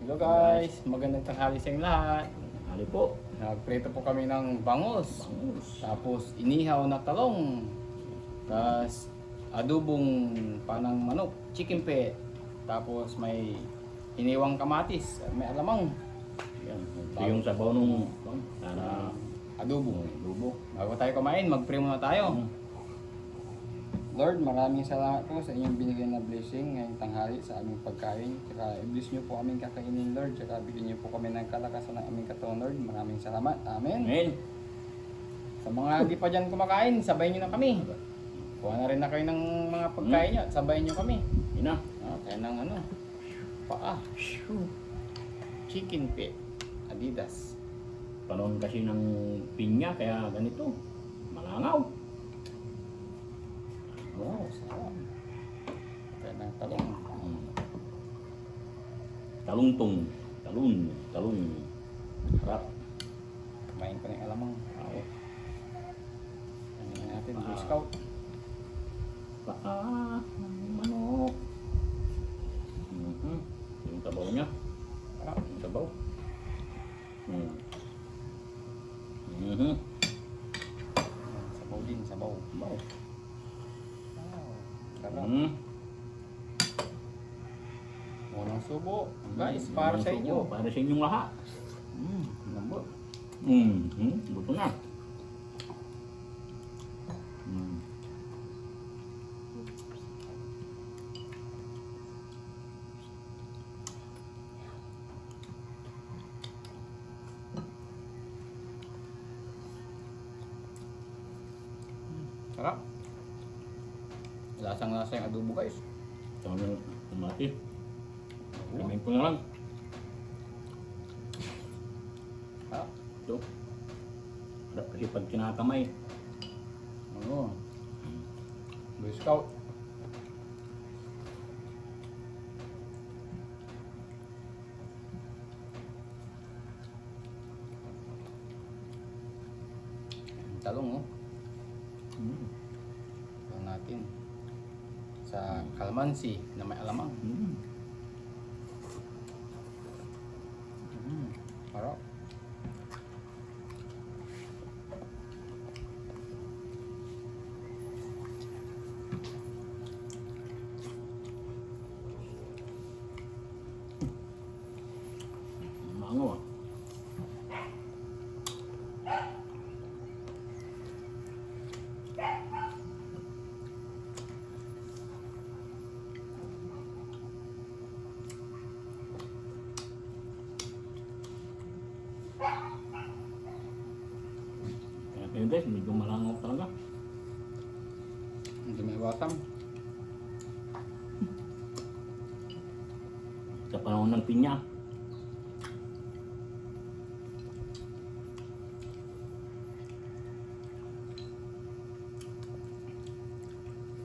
Hello guys, magandang tanghali sa inyo lahat. Ali po. Nagprito po kami ng bangus, tapos inihaw na talong, tapos adubong panang manok, chicken pet, tapos may iniwang kamatis, may alamang, Yan. Ito yung sabaw nung para adobo. lubo. Bago tayo kumain, mag-pray muna tayo. Mm. Lord, maraming salamat po sa inyong binigay na blessing ngayong tanghali sa aming pagkain. Tsaka i-bless niyo po aming kakainin, Lord. Tsaka bigyan niyo po kami ng kalakasan ng aming katawan, Lord. Maraming salamat. Amen. Amen. Sa mga hindi pa dyan kumakain, sabayin niyo na kami. Kuha na rin na kayo ng mga pagkain niyo. Sabayin niyo kami. Ina. Kaya ng ano, paa. Chicken pit. Adidas. Panahon kasi ng pinya kaya ganito. Malangaw. Wow, sarap. Kaya ng talong. Mm. Talungtong. Talun. Harap. Kumain ko ng alamang. Tao. Ano natin, Boy Scout. Paa. Manok. Yung sabaw niya. Yung sabaw. Sabaw din, sabaw. Sabaw. Sarap. Unang subo. Guys, para sa inyo. Para sa inyong lahat. Lambot. Buto na. Sarap. Lasang-lasa yung adobo guys. Ito na mati. Kaming ko na lang. Ha? Ito. Harap kasi pag kinakamay. Oo. Boy Scout. Talong oh. Ito natin. Sa calamansi na may alamang. Harap. Mango ah. Kaya guys, medyo malangaw talaga. Hindi may watam. Sa panahon ng pinya.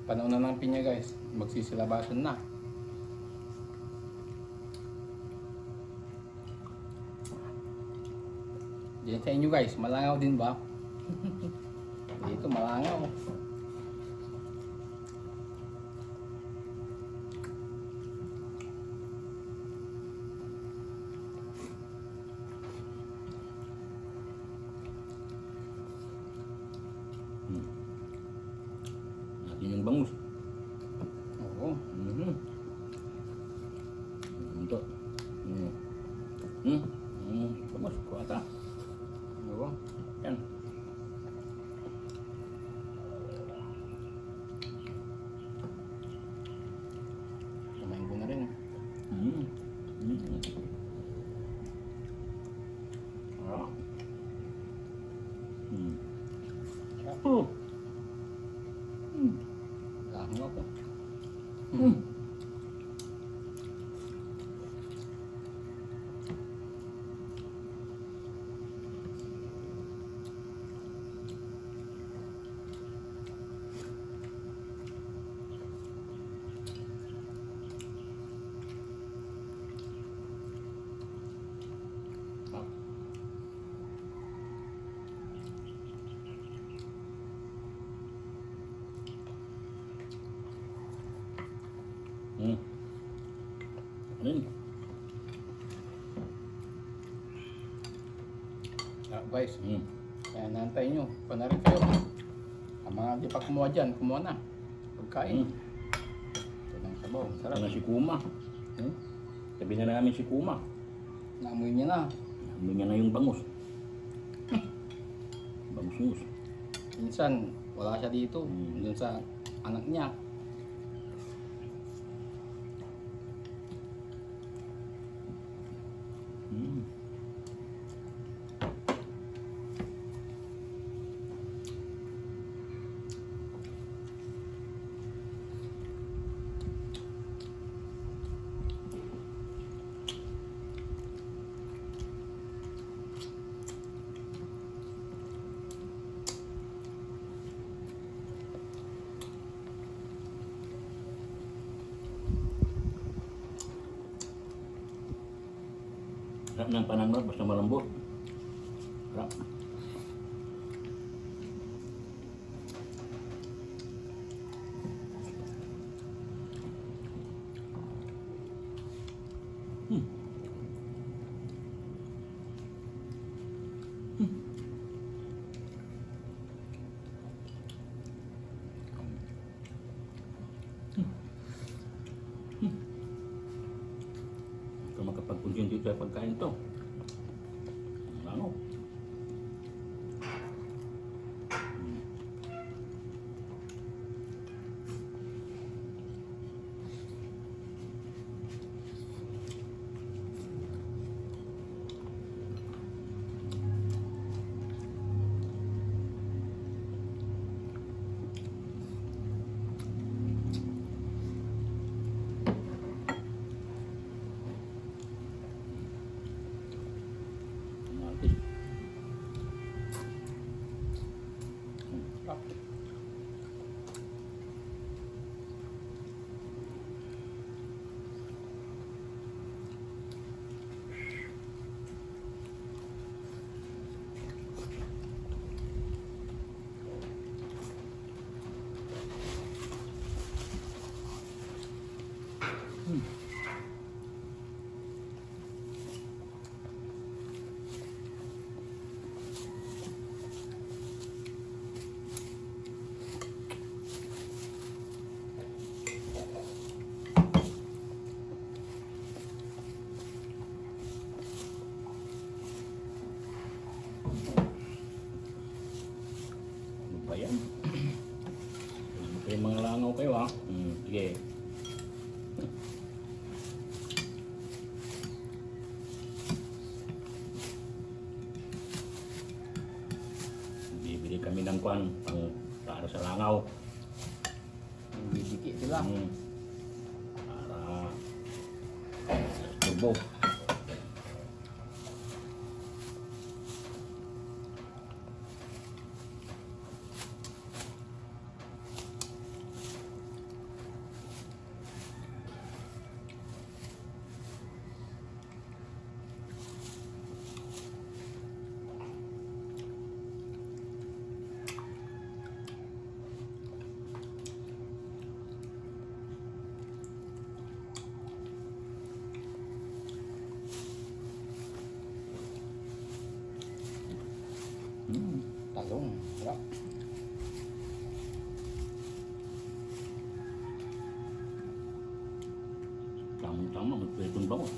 Panahon na ng pinya guys. Magsisilabasan na. Diyan sa inyo guys, malangaw din ba? Dito malangaw. Natin yung bangus. Oo. Ito. Bangus. Kuwata. Oo. Yan. Kumain ko na rin. Ah. Oh. Lahong ako. guys. Mm. Kaya nantay nyo. Pa na rin kayo. Ang mga di pa kumuha dyan, kumuha na. Pagkain. Mm. Ito ng sabaw. Sarap Sarap. na si Kuma. Hmm? Sabi na namin si Kuma. Naamoy niya na. Amoy niya na yung bangus. Bangus-ngus. Minsan, wala siya dito. Mm. Doon sa anak niya. Mm. Sarap ng panangmar, basta malambot. Sarap. Hmm. Ito makapag-concentrate sa pagkain to. Ano? Artist. Sarap. Ano ba yan? Kayo mga langaw kayo ha. Sige. Bibili kami ng kwan para sa langaw. Bibiki sila. Para sa turbo. Talong. Sarap. Tamang-tama, magpwedeng bango.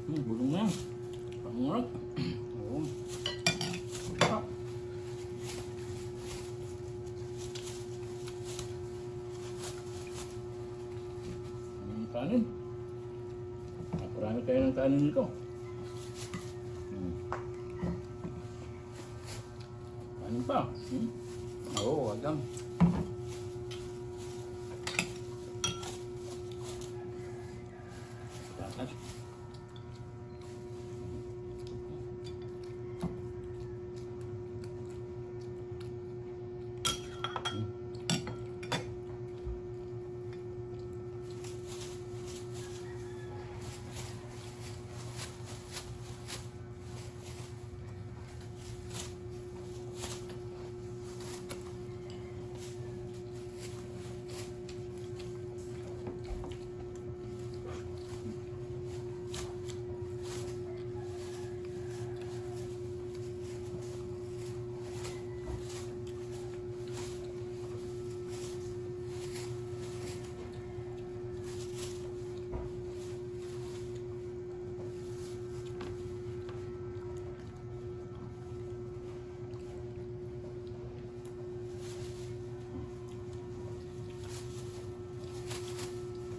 Bulong na yan. Pangarap. Oo. Ah. Kanin. Naparami tayo ng kanin nito. Kanin pa. Oo, agam. Tatas.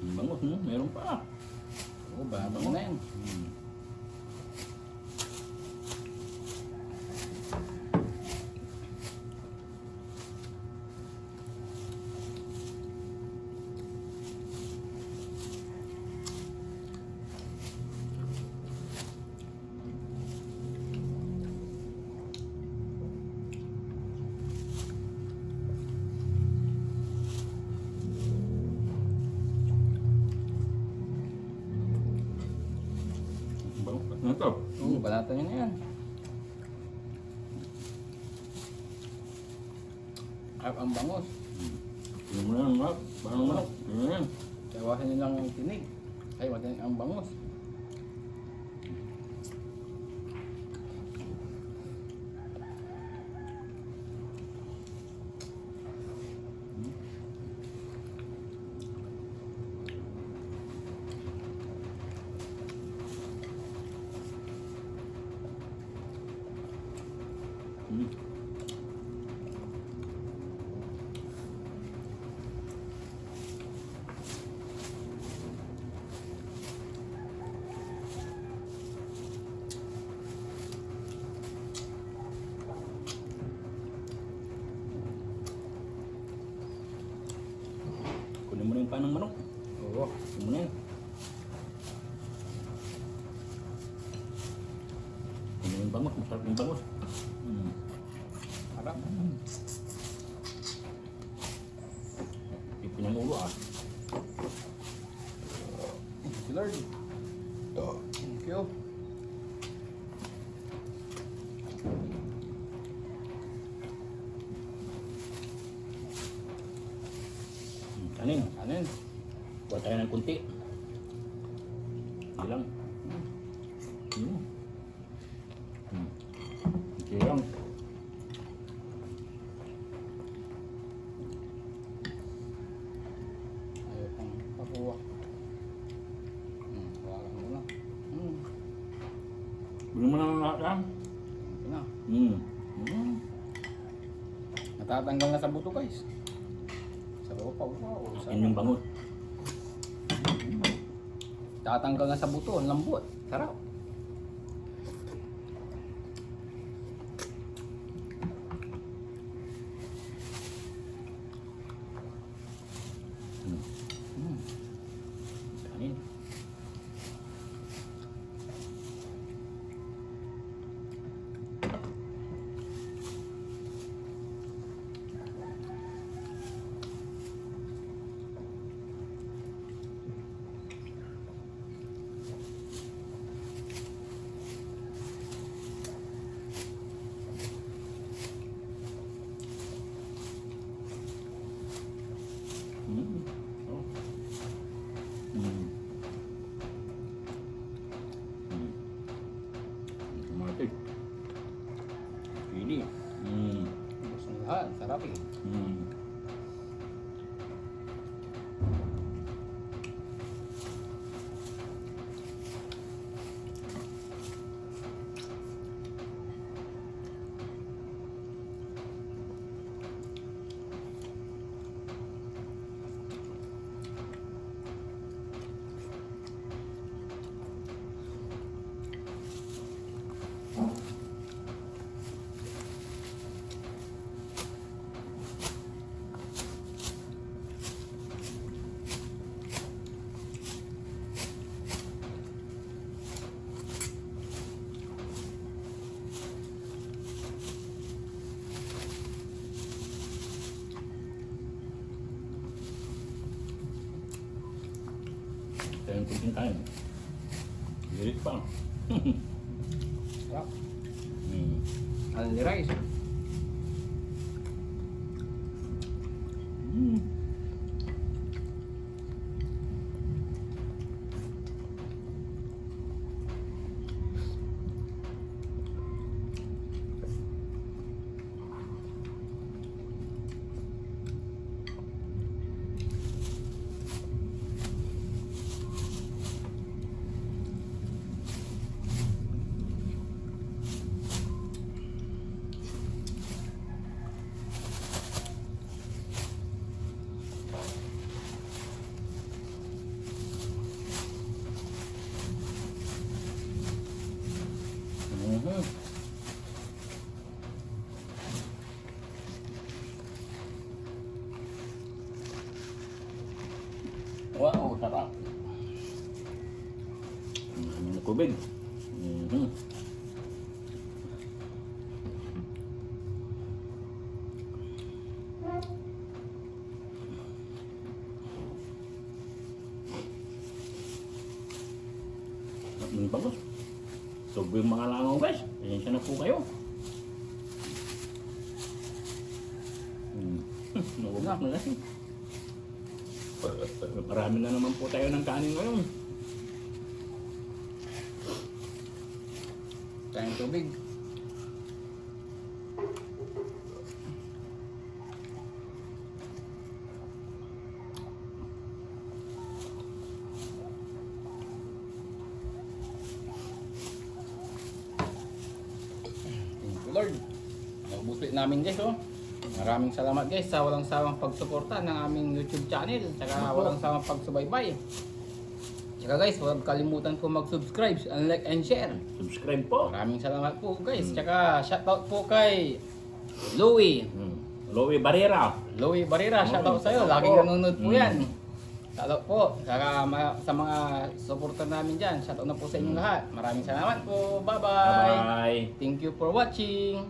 Bangus, no? Meron pa. Oo, babang na yan. Bangus. Ano to? Oo, balatan nyo na yan. At ang bangos. Ano mo na yan, Mark? Paano mo na? Ano yan? Iwasan nyo lang yung tinig. Ay, iwasan ang bangos. Kunin mo na yung panang manok. Oo. Kunin mo na yan. Kunin mo yung bangus. Masarap yung bangus. Harap. Ipin ang ulo ah. Thank you, Lord. Thank you. Kanin. Kanin. Buat tayo ng kunti. Hindi lang. Hindi lang. Ayaw pang pakuha. Hawakan mo na. Bili mo na ng lahat lang. Okay na. Natatanggal na sa buto, guys. Sa pa. Wow. Yan yung bangus. Tatanggal na sa buto. Ang lambot. Sarap. Kanin. Oh. Tomatic. Chili. Gusto ng lahat. Sarap eh. Kain ko din kain. Lirit pa. Sarap. Hmm. Only rice. Hmm. Mhm. Wow, sarap. Ang tubig. Mhm. Ang bangus. Sobrang mga langaw guys. Pasensya na po kayo. Nawagak na kasi. Marami na naman po tayo ng kanin ngayon. Tayong tubig. Thank you, Lord. Naubos ulit namin guys, oh. Maraming salamat guys sa walang sawang pagsuporta ng aming YouTube channel, tsaka walang sawang pagsubaybay. Tsaka guys, huwag kalimutan po mag-subscribe, like and share. Subscribe po. Maraming salamat po guys. Tsaka shoutout po kay Louie. Louie Barrera. Louie Barrera, shoutout sa'yo. Laging nanonood po yan. Shoutout po. Saka sa mga supporter namin dyan, shoutout na po sa inyong lahat. Maraming salamat po. Bye-bye. Bye-bye. Thank you for watching.